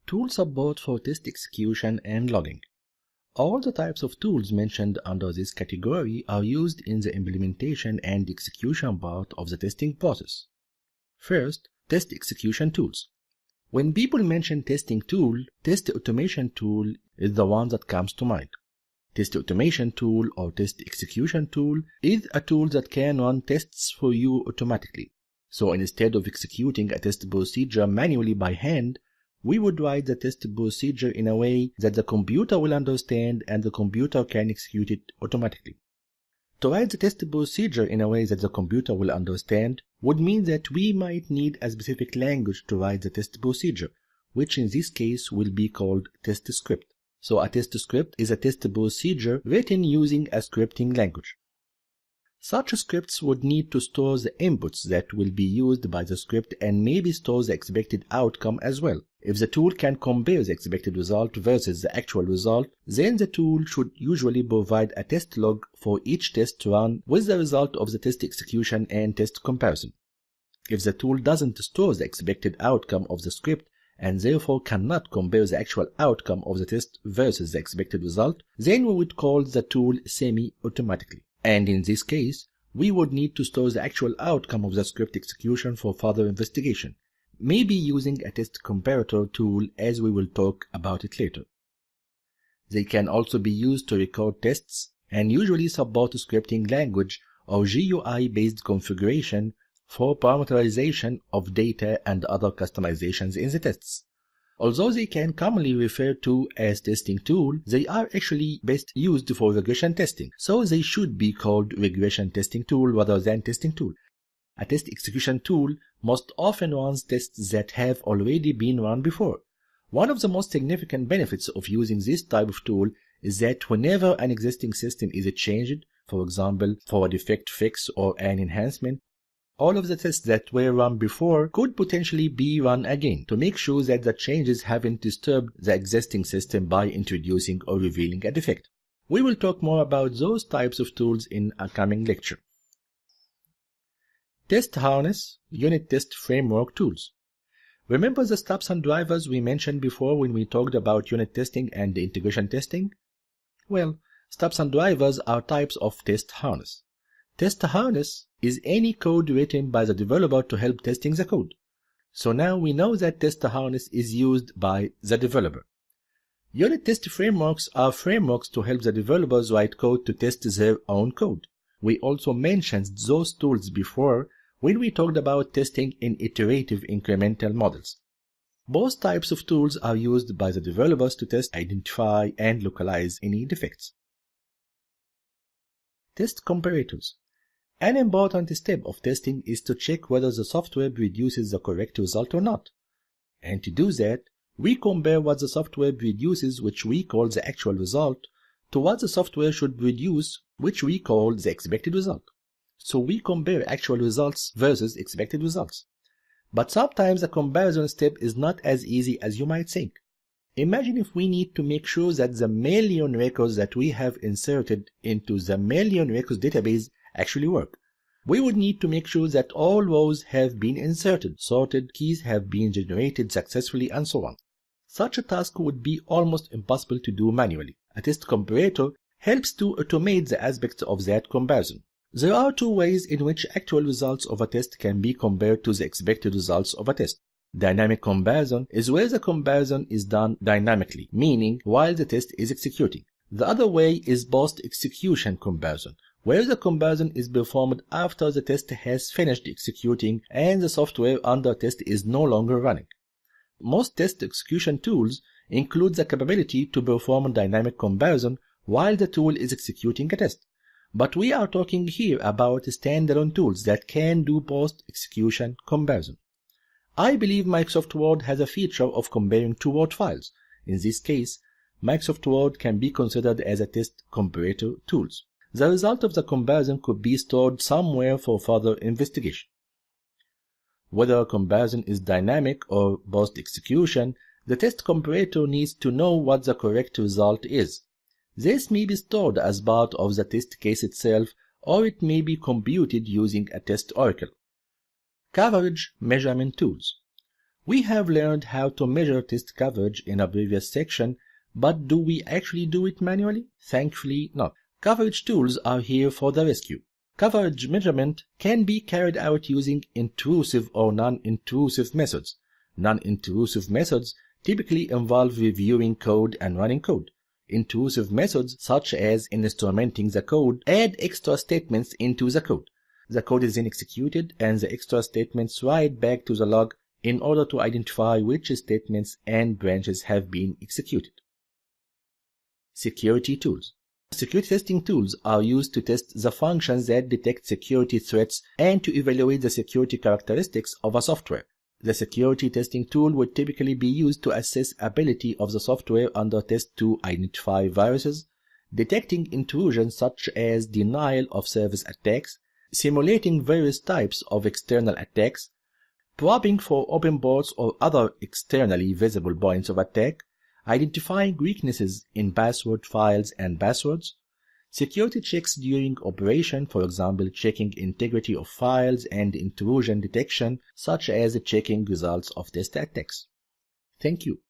Tool support for test execution and logging. All the types of tools mentioned under this category are used in the implementation and execution part of the testing process. First, test execution tools. When people mention testing tool, test automation tool is the one that comes to mind. Test automation tool or test execution tool is a tool that can run tests for you automatically. So instead of executing a test procedure manually by hand, we would write the test procedure in a way that the computer will understand and the computer can execute it automatically. To write the test procedure in a way that the computer will understand would mean that we might need a specific language to write the test procedure, which in this case will be called test script. So a test script is a test procedure written using a scripting language. Such scripts would need to store the inputs that will be used by the script and maybe store the expected outcome as well. If the tool can compare the expected result versus the actual result, then the tool should usually provide a test log for each test run with the result of the test execution and test comparison. If the tool doesn't store the expected outcome of the script and therefore cannot compare the actual outcome of the test versus the expected result, then we would call the tool semi-automatically. And in this case, we would need to store the actual outcome of the script execution for further investigation, maybe using a test comparator tool as we will talk about it later. They can also be used to record tests and usually support a scripting language or GUI-based configuration for parameterization of data and other customizations in the tests. Although they can commonly referred to as testing tool, they are actually best used for regression testing, so they should be called regression testing tool rather than testing tool. A test execution tool most often runs tests that have already been run before. One of the most significant benefits of using this type of tool is that whenever an existing system is changed, for example, for a defect fix or an enhancement, all of the tests that were run before could potentially be run again to make sure that the changes haven't disturbed the existing system by introducing or revealing a defect. We will talk more about those types of tools in a coming lecture. Test harness, unit test framework tools. Remember the stubs and drivers we mentioned before when we talked about unit testing and integration testing? Well, stubs and drivers are types of test harness. Test harness is any code written by the developer to help testing the code. So now we know that test harness is used by the developer. Unit test frameworks are frameworks to help the developers write code to test their own code. We also mentioned those tools before when we talked about testing in iterative incremental models. Both types of tools are used by the developers to test, identify, and localize any defects. Test comparators. An important step of testing is to check whether the software produces the correct result or not. And to do that, we compare what the software produces, which we call the actual result, to what the software should produce, which we call the expected result. So we compare actual results versus expected results. But sometimes the comparison step is not as easy as you might think. Imagine if we need to make sure that the million records that we have inserted into the million records database actually work. We would need to make sure that all rows have been inserted, sorted, keys have been generated successfully, and so on. Such a task would be almost impossible to do manually. A test comparator helps to automate the aspects of that comparison. There are two ways in which actual results of a test can be compared to the expected results of a test. Dynamic comparison is where the comparison is done dynamically, meaning while the test is executing. The other way is post-execution comparison, where the comparison is performed after the test has finished executing and the software under test is no longer running. Most test execution tools include the capability to perform dynamic comparison while the tool is executing a test. But we are talking here about standalone tools that can do post-execution comparison. I believe Microsoft Word has a feature of comparing two Word files. In this case, Microsoft Word can be considered as a test comparator tool. The result of the comparison could be stored somewhere for further investigation. Whether a comparison is dynamic or post-execution, the test comparator needs to know what the correct result is. This may be stored as part of the test case itself, or it may be computed using a test oracle. Coverage measurement tools. We have learned how to measure test coverage in a previous section, but do we actually do it manually? Thankfully not. Coverage tools are here for the rescue. Coverage measurement can be carried out using intrusive or non-intrusive methods. Non-intrusive methods typically involve reviewing code and running code. Intrusive methods, such as instrumenting the code, add extra statements into the code. The code is then executed, and the extra statements write back to the log in order to identify which statements and branches have been executed. Security tools. Security testing tools are used to test the functions that detect security threats and to evaluate the security characteristics of a software. The security testing tool would typically be used to assess ability of the software under test to identify viruses, detecting intrusions such as denial of service attacks, simulating various types of external attacks, probing for open ports or other externally visible points of attack, identifying weaknesses in password files and passwords, security checks during operation, for example, checking integrity of files, and intrusion detection, such as checking results of test attacks. Thank you.